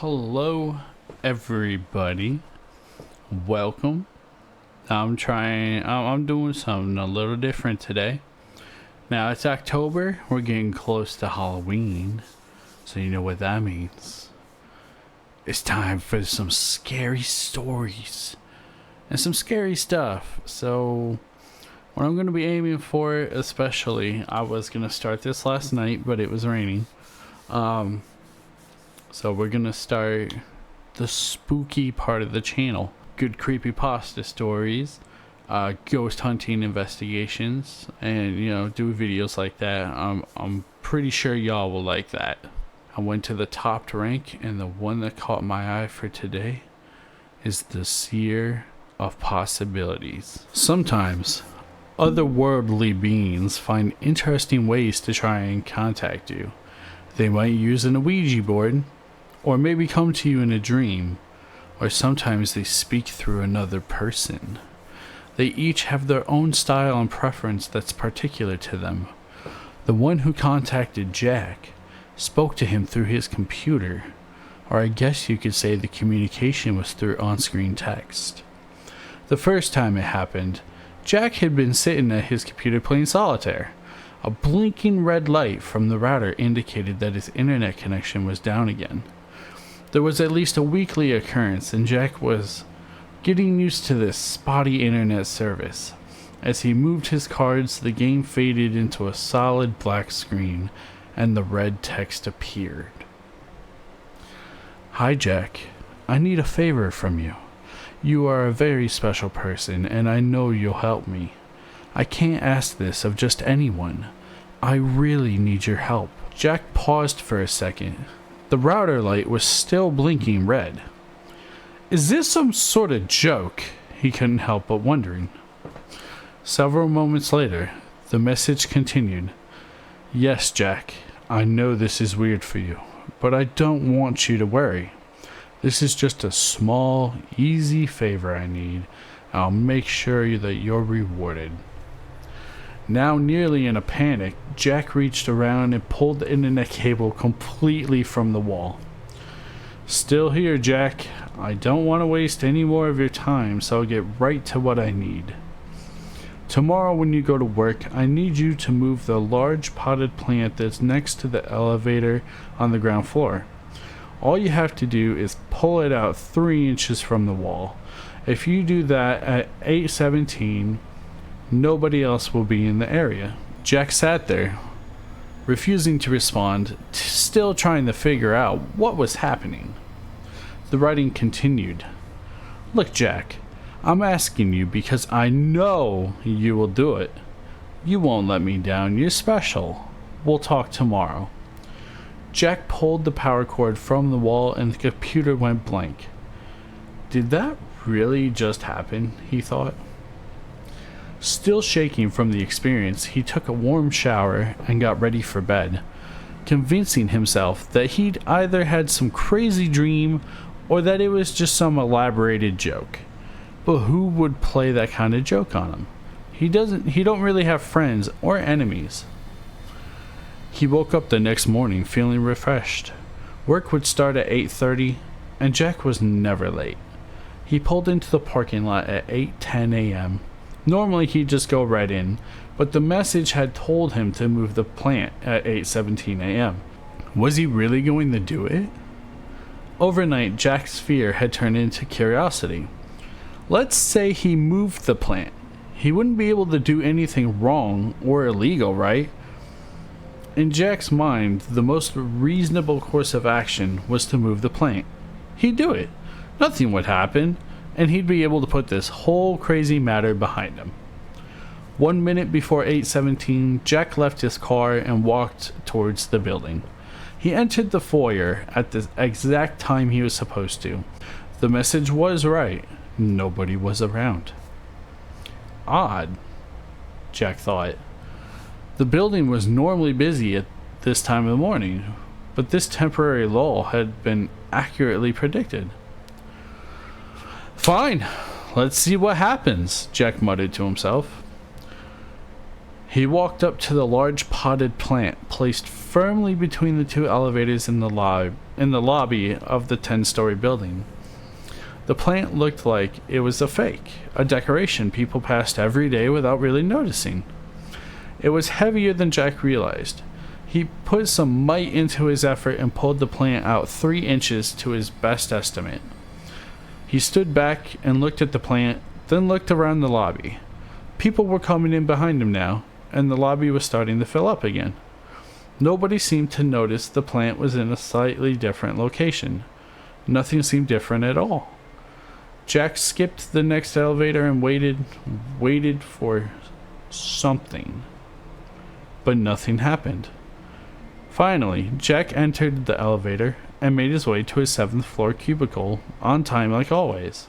Hello, everybody. Welcome. I'm doing something a little different today. Now, it's October. We're getting close to Halloween. So, you know what that means. It's time for some scary stories and some scary stuff. So, what I'm going to be aiming for, especially, I was going to start this last night, but it was raining. So we're going to start the spooky part of the channel. Good creepypasta stories, ghost hunting investigations, and, do videos like that. I'm pretty sure y'all will like that. I went to the top rank, and the one that caught my eye for today is the Seer of Possibilities. Sometimes, otherworldly beings find interesting ways to try and contact you. They might use an Ouija board, or maybe come to you in a dream, or sometimes they speak through another person. They each have their own style and preference that's particular to them. The one who contacted Jack spoke to him through his computer, or I guess you could say the communication was through on-screen text. The first time it happened, Jack had been sitting at his computer playing solitaire. A blinking red light from the router indicated that his internet connection was down again. There was at least a weekly occurrence, and Jack was getting used to this spotty internet service. As he moved his cards, the game faded into a solid black screen, and the red text appeared. "Hi, Jack. I need a favor from you. You are a very special person, and I know you'll help me. I can't ask this of just anyone. I really need your help." Jack paused for a second. The router light was still blinking red. Is this some sort of joke? He couldn't help but wondering. Several moments later, the message continued. "Yes, Jack, I know this is weird for you, but I don't want you to worry. This is just a small, easy favor I need. I'll make sure that you're rewarded." Now nearly in a panic, Jack reached around and pulled the internet cable completely from the wall. "Still here, Jack. I don't want to waste any more of your time, so I'll get right to what I need. Tomorrow when you go to work, I need you to move the large potted plant that's next to the elevator on the ground floor. All you have to do is pull it out 3 inches from the wall. If you do that at 8:17, nobody else will be in the area." Jack sat there, refusing to respond, still trying to figure out what was happening. The writing continued. "Look, Jack, I'm asking you because I know you will do it. You won't let me down. You're special. We'll talk tomorrow." Jack pulled the power cord from the wall and the computer went blank. Did that really just happen? He thought. Still shaking from the experience, he took a warm shower and got ready for bed, convincing himself that he'd either had some crazy dream or that it was just some elaborated joke. But who would play that kind of joke on him? He don't really have friends or enemies. He woke up the next morning feeling refreshed. Work would start at 8:30, and Jack was never late. He pulled into the parking lot at 8:10 a.m. Normally he'd just go right in, but the message had told him to move the plant at 8:17 a.m. Was he really going to do it? Overnight, Jack's fear had turned into curiosity. Let's say he moved the plant. He wouldn't be able to do anything wrong or illegal, right? In Jack's mind, the most reasonable course of action was to move the plant. He'd do it. Nothing would happen, and he'd be able to put this whole crazy matter behind him. 1 minute before 8:17, Jack left his car and walked towards the building. He entered the foyer at the exact time he was supposed to. The message was right. Nobody was around. Odd, Jack thought. The building was normally busy at this time of the morning, but this temporary lull had been accurately predicted. "Fine, let's see what happens," Jack muttered to himself. He walked up to the large potted plant placed firmly between the 2 elevators in the in the lobby of the 10-story building. The plant looked like it was a fake, a decoration people passed every day without really noticing. It was heavier than Jack realized. He put some might into his effort and pulled the plant out 3 inches to his best estimate. He stood back and looked at the plant, then looked around the lobby. People were coming in behind him now, and the lobby was starting to fill up again. Nobody seemed to notice the plant was in a slightly different location. Nothing seemed different at all. Jack skipped the next elevator and waited for something. But nothing happened. Finally, Jack entered the elevator and made his way to his 7th floor cubicle, on time like always.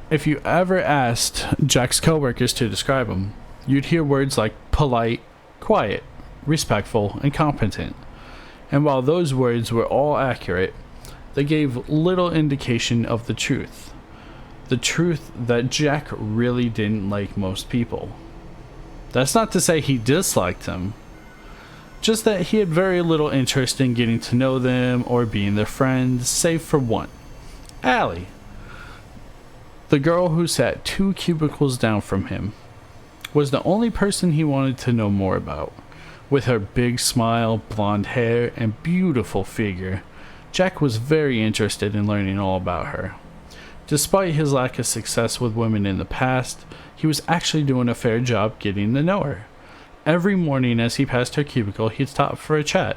If you ever asked Jack's coworkers to describe him, you'd hear words like polite, quiet, respectful, and competent. And while those words were all accurate, they gave little indication of the truth. The truth that Jack really didn't like most people. That's not to say he disliked them, just that he had very little interest in getting to know them or being their friends, save for one. Allie, the girl who sat 2 cubicles down from him, was the only person he wanted to know more about. With her big smile, blonde hair, and beautiful figure, Jack was very interested in learning all about her. Despite his lack of success with women in the past, he was actually doing a fair job getting to know her. Every morning as he passed her cubicle, he'd stop for a chat.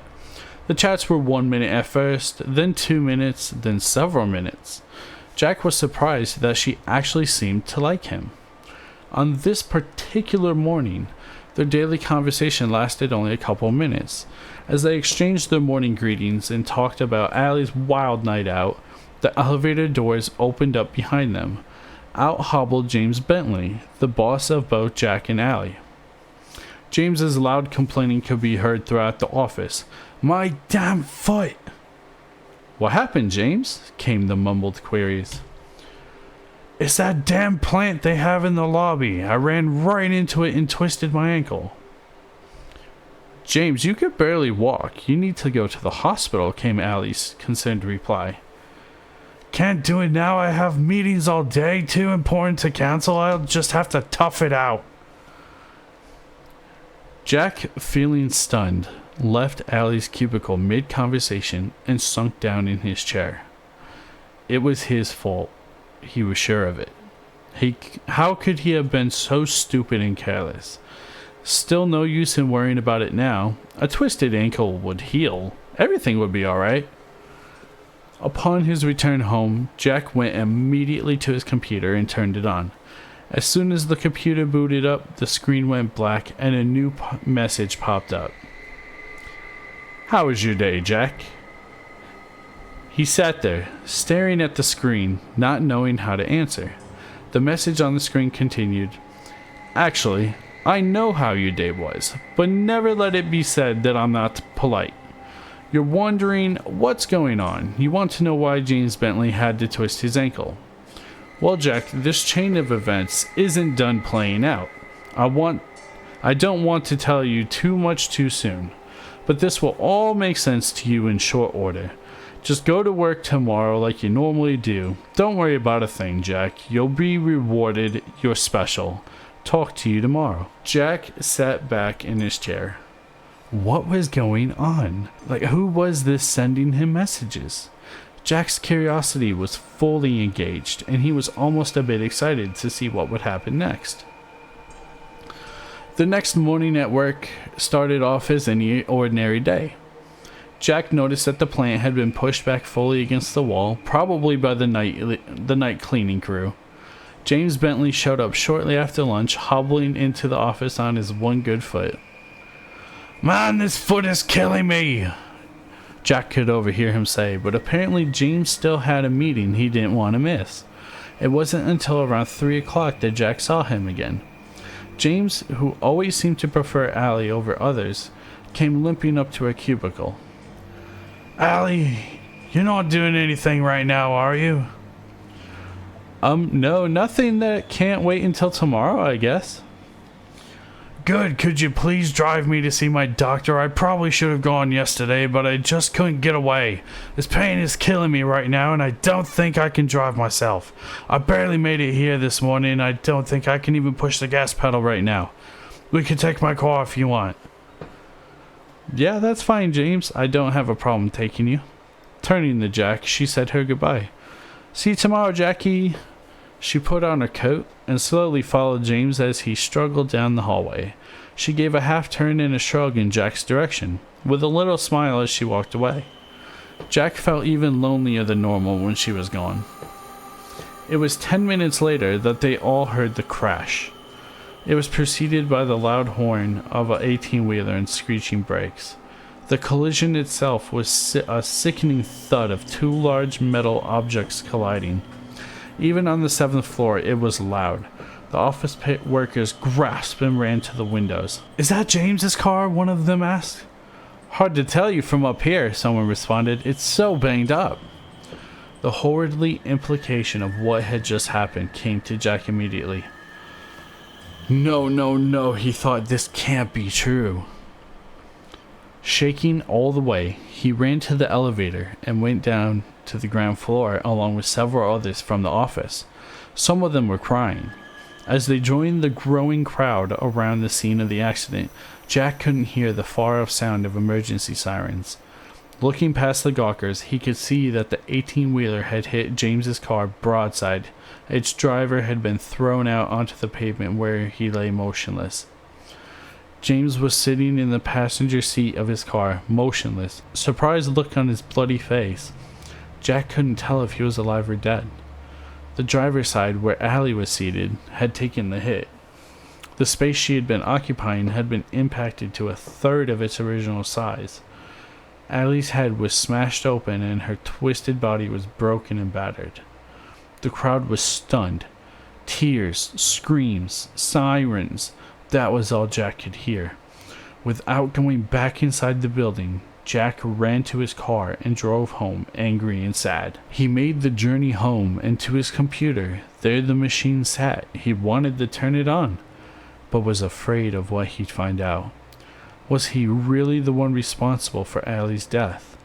The chats were 1 minute at first, then 2 minutes, then several minutes. Jack was surprised that she actually seemed to like him. On this particular morning, their daily conversation lasted only a couple minutes. As they exchanged their morning greetings and talked about Allie's wild night out, the elevator doors opened up behind them. Out hobbled James Bentley, the boss of both Jack and Allie. James's loud complaining could be heard throughout the office. "My damn foot!" "What happened, James?" came the mumbled queries. "It's that damn plant they have in the lobby. I ran right into it and twisted my ankle." "James, you could barely walk. You need to go to the hospital," came Allie's concerned reply. "Can't do it now. I have meetings all day, too important to cancel. I'll just have to tough it out." Jack, feeling stunned, left Allie's cubicle mid-conversation and sunk down in his chair. It was his fault. He was sure of it. How could he have been so stupid and careless? Still no use in worrying about it now. A twisted ankle would heal. Everything would be alright. Upon his return home, Jack went immediately to his computer and turned it on. As soon as the computer booted up, the screen went black and a new message popped up. "How was your day, Jack?" He sat there, staring at the screen, not knowing how to answer. The message on the screen continued, "Actually, I know how your day was, but never let it be said that I'm not polite. You're wondering what's going on. You want to know why James Bentley had to twist his ankle. Well, Jack, this chain of events isn't done playing out. I don't want to tell you too much too soon, but this will all make sense to you in short order. Just go to work tomorrow like you normally do. Don't worry about a thing, Jack. You'll be rewarded. You're special. Talk to you tomorrow." Jack sat back in his chair. What was going on? Who was this sending him messages? Jack's curiosity was fully engaged, and he was almost a bit excited to see what would happen next. The next morning at work started off as any ordinary day. Jack noticed that the plant had been pushed back fully against the wall, probably by the night cleaning crew. James Bentley showed up shortly after lunch, hobbling into the office on his one good foot. "Man, this foot is killing me," Jack could overhear him say, but apparently James still had a meeting he didn't want to miss. It wasn't until around 3 o'clock that Jack saw him again. James, who always seemed to prefer Allie over others, came limping up to her cubicle. "Allie, you're not doing anything right now, are you?" No, nothing that can't wait until tomorrow, I guess." good. Could you please drive me to see my doctor? I probably should have gone yesterday, but I just couldn't get away. This pain is killing me right now, and I don't think I can drive myself. I barely made it here this morning, and I don't think I can even push the gas pedal right now. We can take my car if you want. Yeah, that's fine, James. I don't have a problem taking you. Turning to Jack, she said her goodbye. See you tomorrow, Jackie. She put on her coat and slowly followed James as he struggled down the hallway. She gave a half turn and a shrug in Jack's direction, with a little smile as she walked away. Jack felt even lonelier than normal when she was gone. It was 10 minutes later that they all heard the crash. It was preceded by the loud horn of an 18-wheeler and screeching brakes. The collision itself was a sickening thud of two large metal objects colliding. Even on the 7th floor, it was loud. The office workers grasped and ran to the windows. "Is that James's car?" one of them asked. "Hard to tell you from up here," someone responded. "It's so banged up." The horridly implication of what had just happened came to Jack immediately. No, he thought, this can't be true. Shaking all the way, he ran to the elevator and went down to the ground floor along with several others from the office. Some of them were crying. As they joined the growing crowd around the scene of the accident, Jack couldn't hear the far-off sound of emergency sirens. Looking past the gawkers, he could see that the 18-wheeler had hit James's car broadside. Its driver had been thrown out onto the pavement where he lay motionless. James was sitting in the passenger seat of his car, motionless, surprised look on his bloody face. Jack couldn't tell if he was alive or dead. The driver's side, where Allie was seated, had taken the hit. The space she had been occupying had been impacted to a third of its original size. Allie's head was smashed open and her twisted body was broken and battered. The crowd was stunned. Tears, screams, sirens. That was all Jack could hear. Without going back inside the building, Jack ran to his car and drove home, angry and sad. He made the journey home and to his computer. There the machine sat. He wanted to turn it on, but was afraid of what he'd find out. Was he really the one responsible for Allie's death?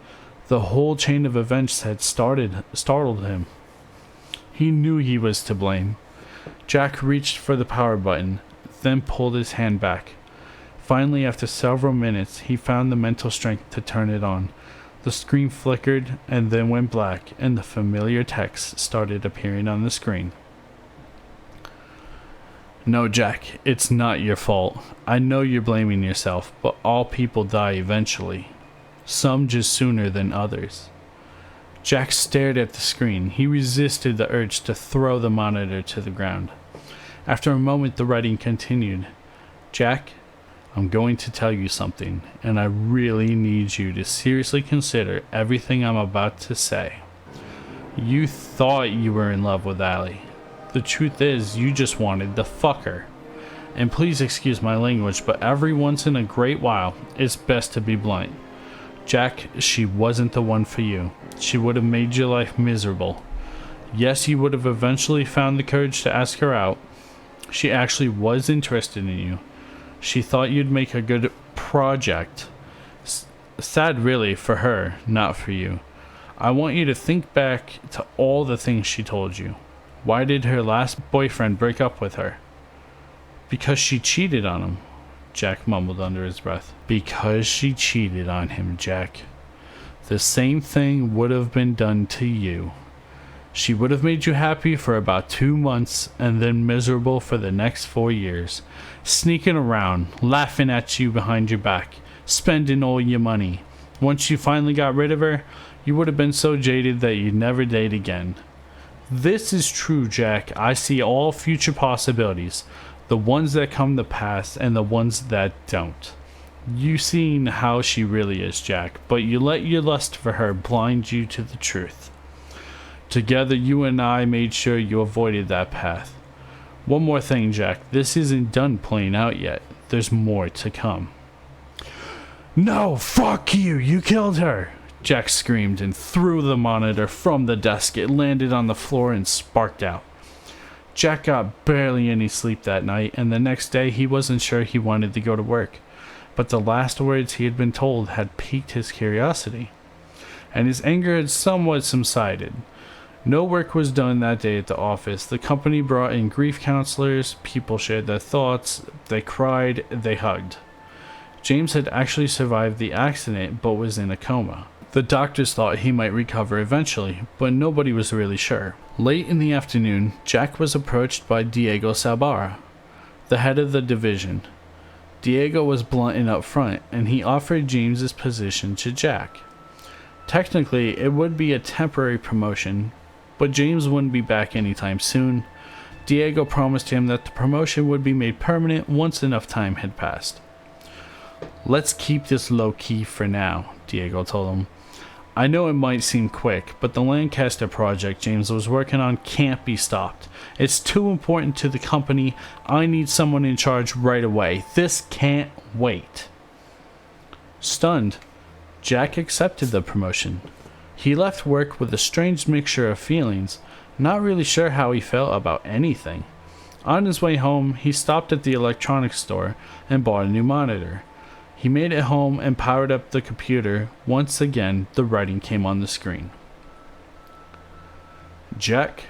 The whole chain of events had startled him. He knew he was to blame. Jack reached for the power button, then pulled his hand back. Finally, after several minutes, he found the mental strength to turn it on. The screen flickered and then went black, and the familiar text started appearing on the screen. "No, Jack, it's not your fault. I know you're blaming yourself, but all people die eventually. Some just sooner than others." Jack stared at the screen. He resisted the urge to throw the monitor to the ground. After a moment, the writing continued. "Jack, I'm going to tell you something, and I really need you to seriously consider everything I'm about to say. You thought you were in love with Allie. The truth is, you just wanted to fuck her. And please excuse my language, but every once in a great while, it's best to be blunt. Jack, she wasn't the one for you. She would have made your life miserable. Yes, you would have eventually found the courage to ask her out. She actually was interested in you. She thought you'd make a good project. Sad really for her, not for you. I want you to think back to all the things she told you. Why did her last boyfriend break up with her? Because she cheated on him," Jack mumbled under his breath. "Because she cheated on him, Jack. The same thing would have been done to you. She would have made you happy for about 2 months and then miserable for the next 4 years, sneaking around, laughing at you behind your back, spending all your money. Once you finally got rid of her, you would have been so jaded that you'd never date again. This is true, Jack. I see all future possibilities, the ones that come to pass and the ones that don't. You've seen how she really is, Jack, but you let your lust for her blind you to the truth. Together, you and I made sure you avoided that path. One more thing, Jack. This isn't done playing out yet. There's more to come." "No, fuck you! You killed her!" Jack screamed and threw the monitor from the desk. It landed on the floor and sparked out. Jack got barely any sleep that night, and the next day he wasn't sure he wanted to go to work. But the last words he had been told had piqued his curiosity, and his anger had somewhat subsided. No work was done that day at the office. The company brought in grief counselors, people shared their thoughts, they cried, they hugged. James had actually survived the accident but was in a coma. The doctors thought he might recover eventually, but nobody was really sure. Late in the afternoon, Jack was approached by Diego Salbarra, the head of the division. Diego was blunt and upfront, and he offered James's position to Jack. Technically, it would be a temporary promotion, but James wouldn't be back anytime soon. Diego promised him that the promotion would be made permanent once enough time had passed. "Let's keep this low-key for now," Diego told him. "I know it might seem quick, but the Lancaster project James was working on can't be stopped. It's too important to the company. I need someone in charge right away. This can't wait." Stunned, Jack accepted the promotion. He left work with a strange mixture of feelings, not really sure how he felt about anything. On his way home, he stopped at the electronics store and bought a new monitor. He made it home and powered up the computer. Once again, the writing came on the screen. "Jack,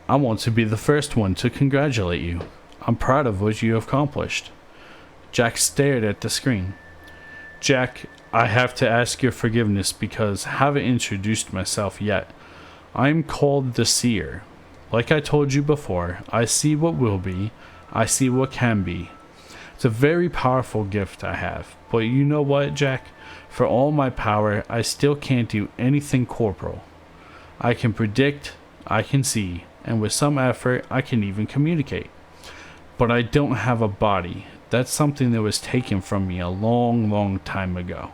I want to be the first one to congratulate you. I'm proud of what you have accomplished." Jack stared at the screen. "Jack, I have to ask your forgiveness because I haven't introduced myself yet. I'm called the Seer. Like I told you before, I see what will be, I see what can be. It's a very powerful gift I have, but you know what, Jack? For all my power, I still can't do anything corporal. I can predict, I can see, and with some effort, I can even communicate. But I don't have a body. That's something that was taken from me a long, long time ago.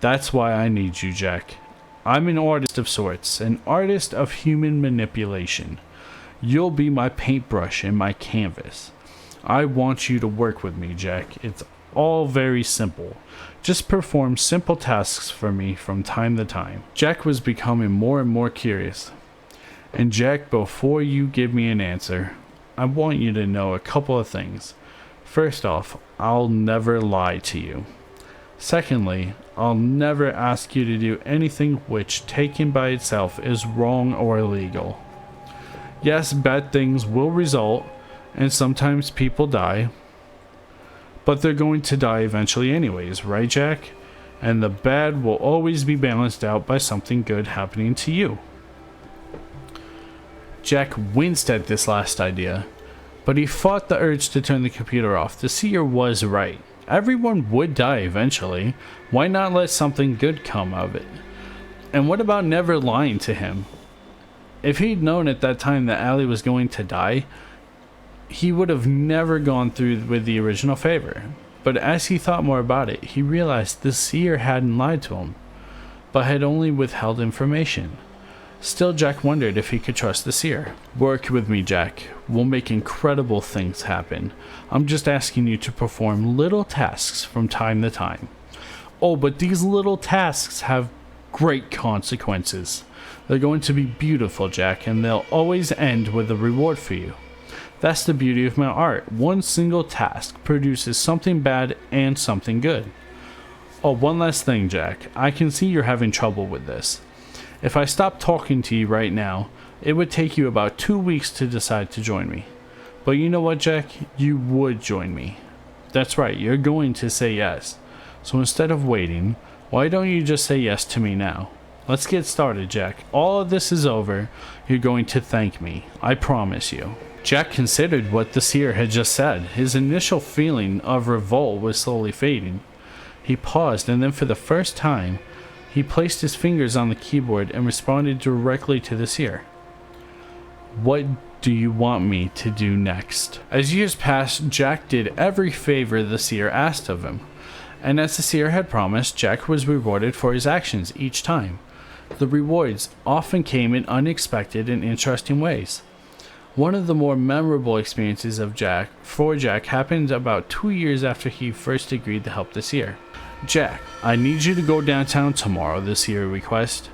That's why I need you, Jack. I'm an artist of sorts, an artist of human manipulation. You'll be my paintbrush and my canvas. I want you to work with me, Jack. It's all very simple. Just perform simple tasks for me from time to time." Jack was becoming more and more curious. "And Jack, before you give me an answer, I want you to know a couple of things. First off, I'll never lie to you. Secondly, I'll never ask you to do anything which, taken by itself, is wrong or illegal. Yes, bad things will result, and sometimes people die, but they're going to die eventually anyways, right, Jack? And the bad will always be balanced out by something good happening to you." Jack winced at this last idea, but he fought the urge to turn the computer off. The Seer was right. Everyone would die eventually. Why not let something good come of it? And what about never lying to him? If he'd known at that time that Allie was going to die, he would have never gone through with the original favor. But as he thought more about it, he realized the Seer hadn't lied to him, but had only withheld information. Still, Jack wondered if he could trust the Seer. "Work with me, Jack. We'll make incredible things happen. I'm just asking you to perform little tasks from time to time." "Oh, but these little tasks have great consequences. They're going to be beautiful, Jack, and they'll always end with a reward for you. That's the beauty of my art. One single task produces something bad and something good." "Oh, one last thing, Jack. I can see you're having trouble with this. If I stopped talking to you right now, it would take you about 2 weeks to decide to join me. But you know what, Jack? You would join me. That's right, you're going to say yes. So instead of waiting, why don't you just say yes to me now? Let's get started, Jack. All of this is over. You're going to thank me. I promise you." Jack considered what the Seer had just said. His initial feeling of revolt was slowly fading. He paused, and then for the first time, he placed his fingers on the keyboard and responded directly to the Seer. "What do you want me to do next?" As years passed, Jack did every favor the Seer asked of him. And as the Seer had promised, Jack was rewarded for his actions each time. The rewards often came in unexpected and interesting ways. One of the more memorable experiences of Jack happened about 2 years after he first agreed to help the Seer. "Jack, I need you to go downtown tomorrow," the Seer requested.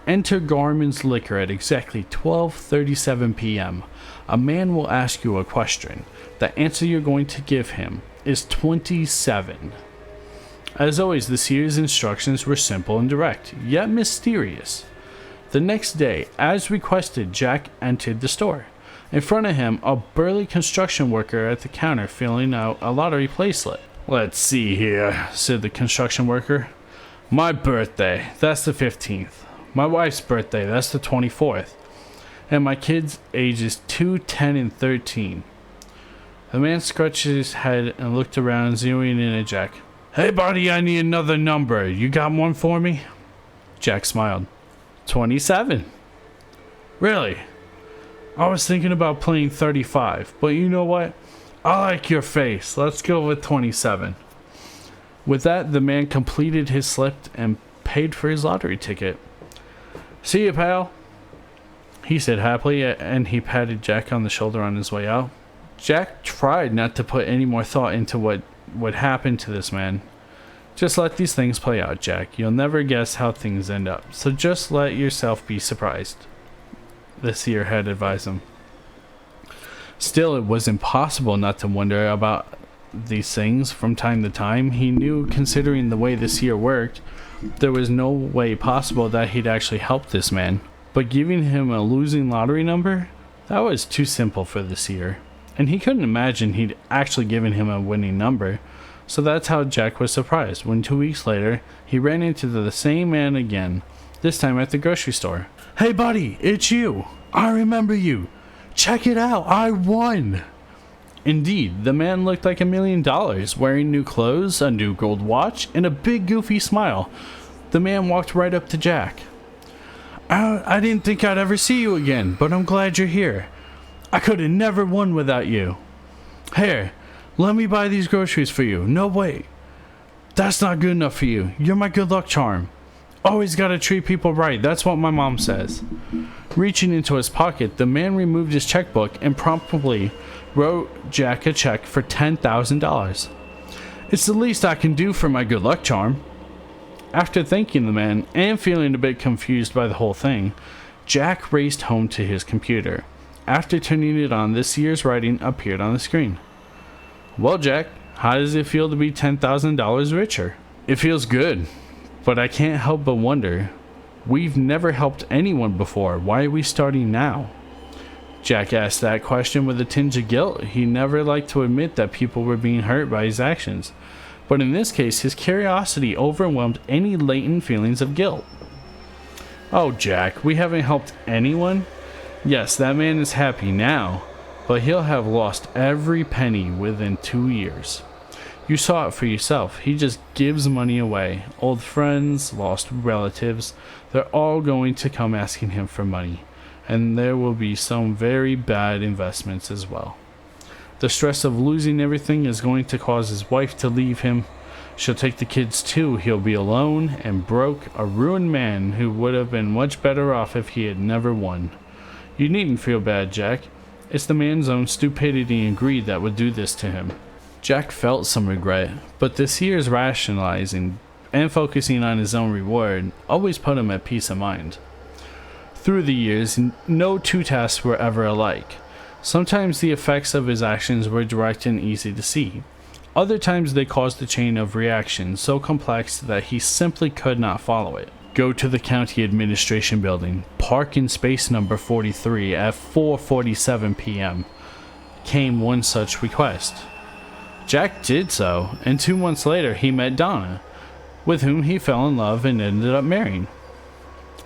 "Enter Garmin's Liquor at exactly 12:37 p.m. A man will ask you a question. The answer you're going to give him is 27. As always, the seer's instructions were simple and direct, yet mysterious. The next day, as requested, Jack entered the store. In front of him, a burly construction worker at the counter filling out a lottery play slip. "Let's see here," said the construction worker. "My birthday, that's the 15th. My wife's birthday, that's the 24th. And my kids' ages 2, 10, and 13. The man scratched his head and looked around, zeroing in at Jack. "Hey buddy, I need another number. You got one for me?" Jack smiled. 27. "Really? I was thinking about playing 35, but you know what? I like your face. Let's go with 27. With that, the man completed his slip and paid for his lottery ticket. "See you, pal," he said happily, and he patted Jack on the shoulder on his way out. Jack tried not to put any more thought into what would happen to this man. "Just let these things play out, Jack. You'll never guess how things end up, so just let yourself be surprised," the seer had advised him. Still, it was impossible not to wonder about these things from time to time. He knew, considering the way the seer worked, there was no way possible that he'd actually help this man. But giving him a losing lottery number? That was too simple for the seer. And he couldn't imagine he'd actually given him a winning number. So that's how Jack was surprised when 2 weeks later, he ran into the same man again, this time at the grocery store. "Hey buddy, it's you. I remember you. Check it out, I won." Indeed, the man looked like $1 million, wearing new clothes, a new gold watch, and a big goofy smile. The man walked right up to Jack. I didn't think I'd ever see you again, but I'm glad you're here. I could have never won without you. Here, let me buy these groceries for you. No, wait. That's not good enough for you. You're my good luck charm. Always gotta treat people right, that's what my mom says." Reaching into his pocket, the man removed his checkbook and promptly wrote Jack a check for $10,000. "It's the least I can do for my good luck charm." After thanking the man and feeling a bit confused by the whole thing, Jack raced home to his computer. After turning it on, this year's writing appeared on the screen. "Well, Jack, how does it feel to be $10,000 richer?" "It feels good, but I can't help but wonder. We've never helped anyone before. Why are we starting now?" Jack asked that question with a tinge of guilt. He never liked to admit that people were being hurt by his actions. But in this case, his curiosity overwhelmed any latent feelings of guilt. "Oh, Jack, we haven't helped anyone? Yes, that man is happy now, but he'll have lost every penny within 2 years. You saw it for yourself. He just gives money away. Old friends, lost relatives, they're all going to come asking him for money. And there will be some very bad investments as well. The stress of losing everything is going to cause his wife to leave him. She'll take the kids too. He'll be alone and broke, a ruined man who would have been much better off if he had never won. You needn't feel bad, Jack. It's the man's own stupidity and greed that would do this to him." Jack felt some regret, but this year's rationalizing and focusing on his own reward always put him at peace of mind. Through the years, no two tasks were ever alike. Sometimes the effects of his actions were direct and easy to see. Other times they caused a chain of reactions so complex that he simply could not follow it. "Go to the county administration building. Park in space number 43 at 4:47 p.m. came one such request. Jack did so, and 2 months later he met Donna, with whom he fell in love and ended up marrying.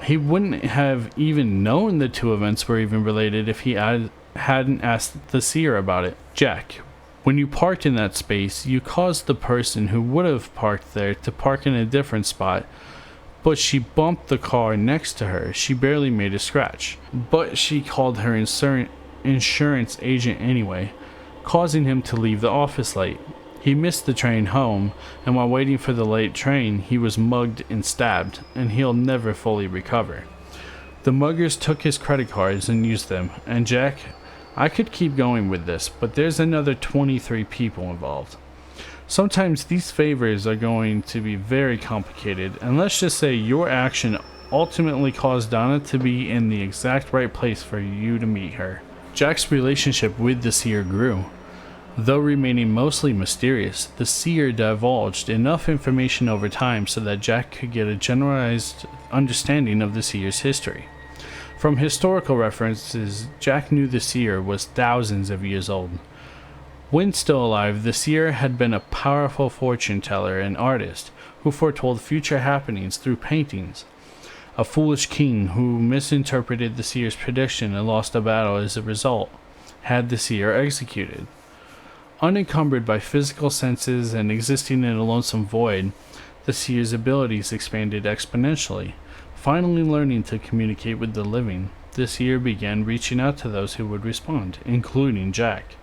He wouldn't have even known the two events were even related if he hadn't asked the seer about it. "Jack, when you parked in that space, you caused the person who would have parked there to park in a different spot, but she bumped the car next to her. She barely made a scratch, but she called her insurance agent anyway, causing him to leave the office late. He missed the train home, and while waiting for the late train, he was mugged and stabbed, and he'll never fully recover. The muggers took his credit cards and used them, and Jack, I could keep going with this, but there's another 23 people involved. Sometimes these favors are going to be very complicated, and let's just say your action ultimately caused Donna to be in the exact right place for you to meet her." Jack's relationship with the Seer grew. Though remaining mostly mysterious, the Seer divulged enough information over time so that Jack could get a generalized understanding of the Seer's history. From historical references, Jack knew the Seer was thousands of years old. When still alive, the Seer had been a powerful fortune teller and artist who foretold future happenings through paintings. A foolish king who misinterpreted the Seer's prediction and lost a battle as a result had the Seer executed. Unencumbered by physical senses and existing in a lonesome void, the Seer's abilities expanded exponentially. Finally learning to communicate with the living, the Seer began reaching out to those who would respond, including Jack.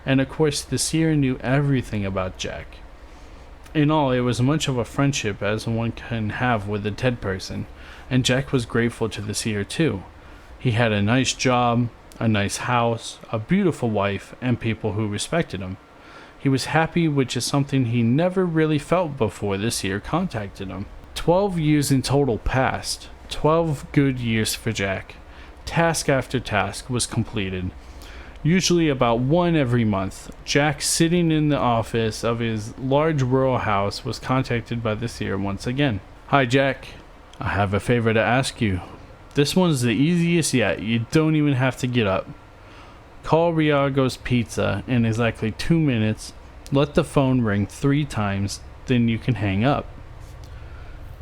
And of course, the Seer knew everything about Jack. In all, it was much of a friendship as one can have with a dead person, and Jack was grateful to the Seer too. He had a nice job, a nice house, a beautiful wife, and people who respected him. He was happy, which is something he never really felt before the Seer contacted him. 12 years in total passed. 12 good years for Jack. Task after task was completed. Usually about one every month, Jack, sitting in the office of his large rural house, was contacted by the Seer once again. "Hi Jack, I have a favor to ask you. This one's the easiest yet. You don't even have to get up. Call Riago's Pizza in exactly 2 minutes. Let the phone ring 3 times, then you can hang up."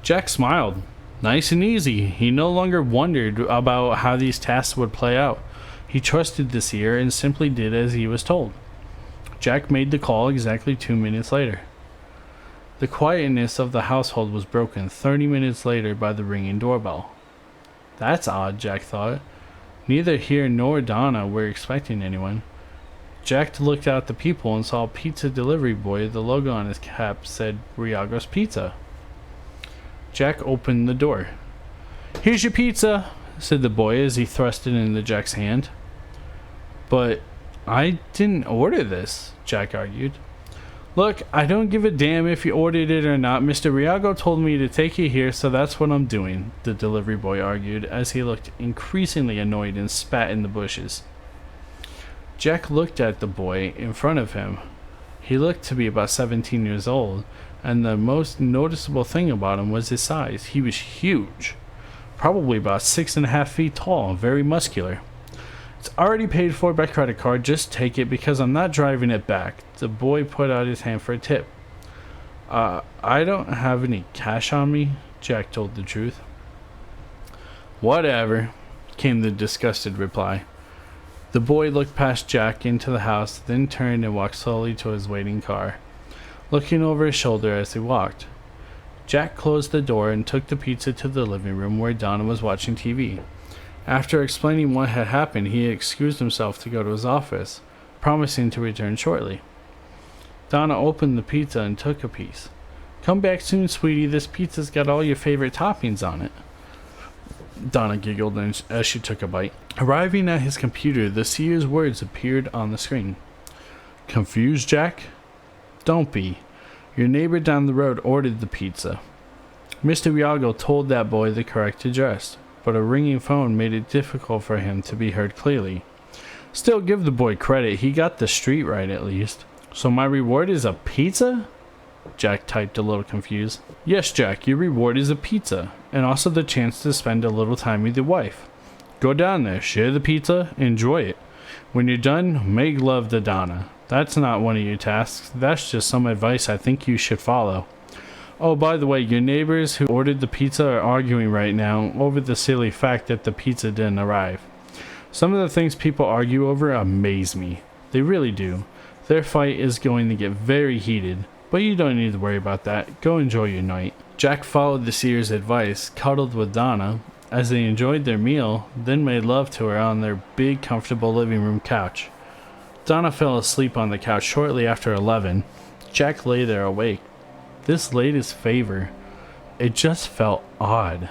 Jack smiled. Nice and easy. He no longer wondered about how these tasks would play out. He trusted the Seer and simply did as he was told. Jack made the call exactly 2 minutes later. The quietness of the household was broken 30 minutes later by the ringing doorbell. That's odd, Jack thought. Neither he nor Donna were expecting anyone. Jack looked out the people and saw a pizza delivery boy. The logo on his cap said Riago's Pizza. Jack opened the door. "Here's your pizza," said the boy as he thrust it into Jack's hand. "But I didn't order this," Jack argued. "Look, I don't give a damn if you ordered it or not. Mr. Riago told me to take it here, so that's what I'm doing," the delivery boy argued as he looked increasingly annoyed and spat in the bushes. Jack looked at the boy in front of him. He looked to be about 17 years old, and the most noticeable thing about him was his size. He was huge, probably about 6.5 feet tall and very muscular. "It's already paid for by credit card. Just take it because I'm not driving it back." The boy put out his hand for a tip. I don't have any cash on me," Jack told the truth. "Whatever," came the disgusted reply. The boy looked past Jack into the house, then turned and walked slowly to his waiting car, looking over his shoulder as he walked. Jack closed the door and took the pizza to the living room where Donna was watching TV. After explaining what had happened, he excused himself to go to his office, promising to return shortly. Donna opened the pizza and took a piece. "Come back soon, sweetie. This pizza's got all your favorite toppings on it." Donna giggled as she took a bite. Arriving at his computer, the Seer's words appeared on the screen. "Confused, Jack? Don't be. Your neighbor down the road ordered the pizza." Mr. Riago told that boy the correct address, but a ringing phone made it difficult for him to be heard clearly. Still, give the boy credit. He got the street right at least. "So my reward is a pizza?" Jack typed, a little confused. "Yes, Jack, your reward is a pizza, and also the chance to spend a little time with your wife. Go down there, share the pizza, enjoy it. When you're done, make love to Donna. That's not one of your tasks. That's just some advice I think you should follow. Oh, by the way, your neighbors who ordered the pizza are arguing right now over the silly fact that the pizza didn't arrive. Some of the things people argue over amaze me. They really do. Their fight is going to get very heated, but you don't need to worry about that. Go enjoy your night." Jack followed the Seer's advice, cuddled with Donna as they enjoyed their meal, then made love to her on their big, comfortable living room couch. Donna fell asleep on the couch shortly after 11. Jack lay there awake. This latest favor, it just felt odd.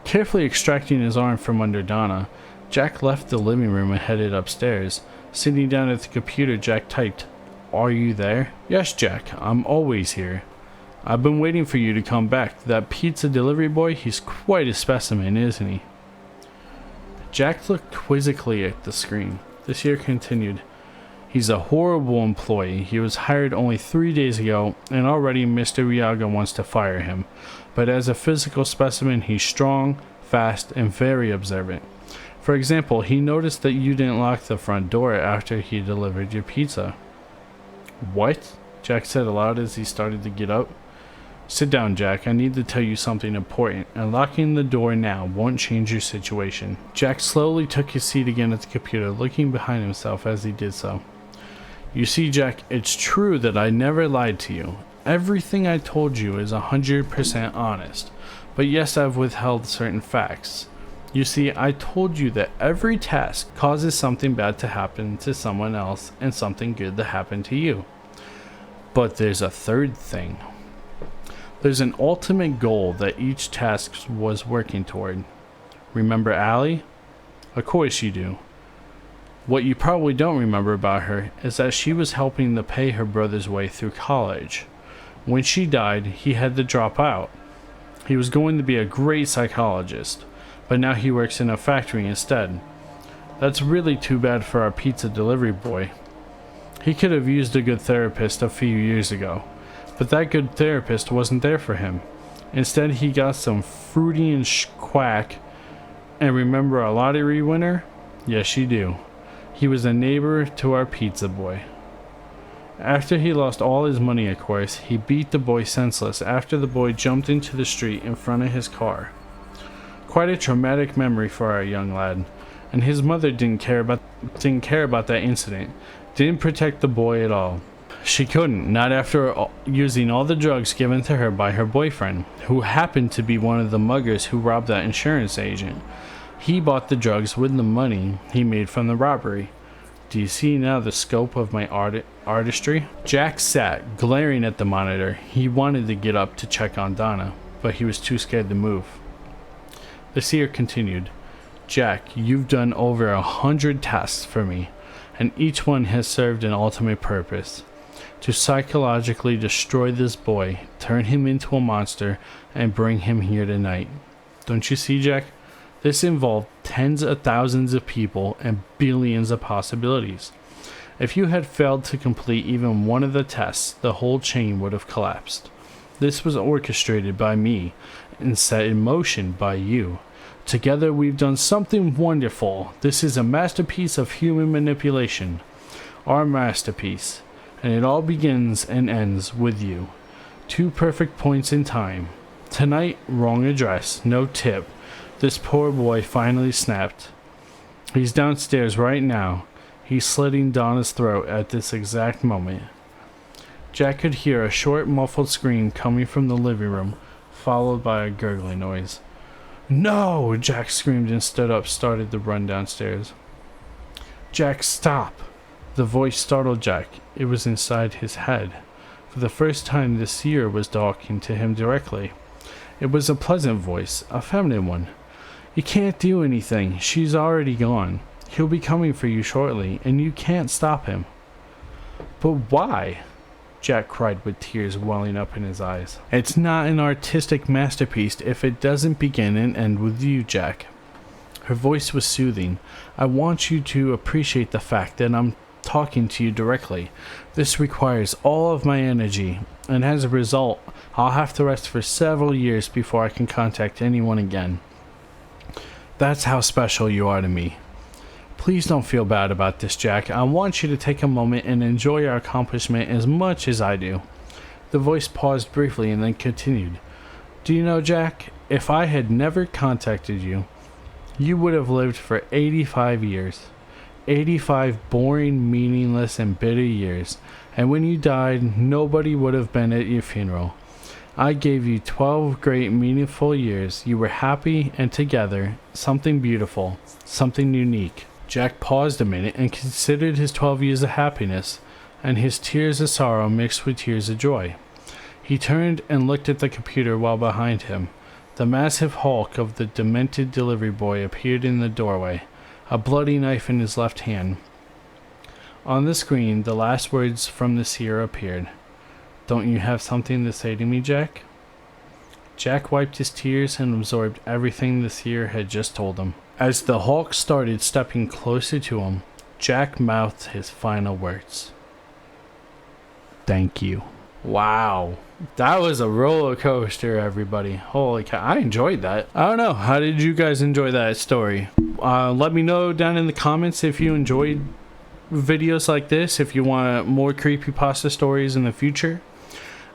Carefully extracting his arm from under Donna, Jack left the living room and headed upstairs. Sitting down at the computer, Jack typed, "Are you there?" "Yes, Jack, I'm always here. I've been waiting for you to come back. That pizza delivery boy, he's quite a specimen, isn't he?" Jack looked quizzically at the screen. The Seer continued. He's a horrible employee. He was hired only 3 days ago, and already Mr. Riaga wants to fire him. But as a physical specimen, he's strong, fast, and very observant. For example, he noticed that you didn't lock the front door after he delivered your pizza. What? Jack said aloud as he started to get up. Sit down, Jack. I need to tell you something important, and locking the door now won't change your situation. Jack slowly took his seat again at the computer, looking behind himself as he did so. You see, Jack, it's true that I never lied to you. Everything I told you is 100% honest. But yes, I've withheld certain facts. You see, I told you that every task causes something bad to happen to someone else and something good to happen to you. But there's a third thing. There's an ultimate goal that each task was working toward. Remember Allie? Of course you do. What you probably don't remember about her is that she was helping to pay her brother's way through college. When she died, he had to drop out. He was going to be a great psychologist, but now he works in a factory instead. That's really too bad for our pizza delivery boy. He could have used a good therapist a few years ago, but that good therapist wasn't there for him. Instead, he got some fruity and quack. And remember a lottery winner? Yes, you do. He was a neighbor to our pizza boy. After he lost all his money, of course, he beat the boy senseless after the boy jumped into the street in front of his car. Quite a traumatic memory for our young lad, and his mother didn't care about that incident, didn't protect the boy at all. She couldn't, not after using all the drugs given to her by her boyfriend, who happened to be one of the muggers who robbed that insurance agent. He bought the drugs with the money he made from the robbery. Do you see now the scope of my artistry? Jack sat, glaring at the monitor. He wanted to get up to check on Donna, but he was too scared to move. The Seer continued. Jack, you've done over 100 tasks for me, and each one has served an ultimate purpose. To psychologically destroy this boy, turn him into a monster, and bring him here tonight. Don't you see, Jack? This involved tens of thousands of people and billions of possibilities. If you had failed to complete even one of the tests, the whole chain would have collapsed. This was orchestrated by me and set in motion by you. Together we've done something wonderful. This is a masterpiece of human manipulation. Our masterpiece. And it all begins and ends with you. 2 perfect points in time. Tonight, wrong address, no tip. This poor boy finally snapped. He's downstairs right now. He's slitting Donna's throat at this exact moment. Jack could hear a short, muffled scream coming from the living room, followed by a gurgling noise. No! Jack screamed and stood up, started to run downstairs. Jack, stop! The voice startled Jack. It was inside his head. For the first time, the Seer was talking to him directly. It was a pleasant voice, a feminine one. You can't do anything. She's already gone. He'll be coming for you shortly, and you can't stop him. But why? Jack cried with tears welling up in his eyes. It's not an artistic masterpiece if it doesn't begin and end with you, Jack. Her voice was soothing. I want you to appreciate the fact that I'm talking to you directly. This requires all of my energy, and as a result, I'll have to rest for several years before I can contact anyone again. That's how special you are to me. Please don't feel bad about this, Jack. I want you to take a moment and enjoy our accomplishment as much as I do. The voice paused briefly and then continued. Do you know, Jack, if I had never contacted you, you would have lived for 85 years. 85 boring, meaningless, and bitter years. And when you died, nobody would have been at your funeral. I gave you 12 great, meaningful years. You were happy and together, something beautiful, something unique. Jack paused a minute and considered his 12 years of happiness, and his tears of sorrow mixed with tears of joy. He turned and looked at the computer while behind him. The massive hulk of the demented delivery boy appeared in the doorway, a bloody knife in his left hand. On the screen, the last words from the Seer appeared. Don't you have something to say to me, Jack? Jack wiped his tears and absorbed everything the Seer had just told him. As the Hulk started stepping closer to him, Jack mouthed his final words. "Thank you." Wow. That was a roller coaster, everybody. Holy cow. I enjoyed that. I don't know. How did you guys enjoy that story? Let me know down in the comments if you enjoyed videos like this, if you want more creepypasta stories in the future.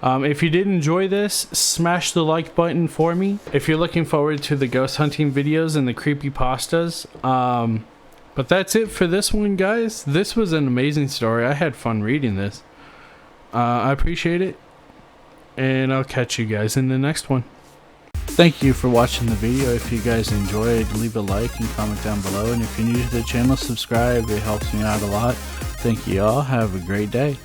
If you did enjoy this, smash the like button for me. If you're looking forward to the ghost hunting videos and the creepypastas. But that's it for this one, guys. This was an amazing story. I had fun reading this. I appreciate it. And I'll catch you guys in the next one. Thank you for watching the video. If you guys enjoyed, leave a like and comment down below. And if you're new to the channel, subscribe. It helps me out a lot. Thank you all. Have a great day.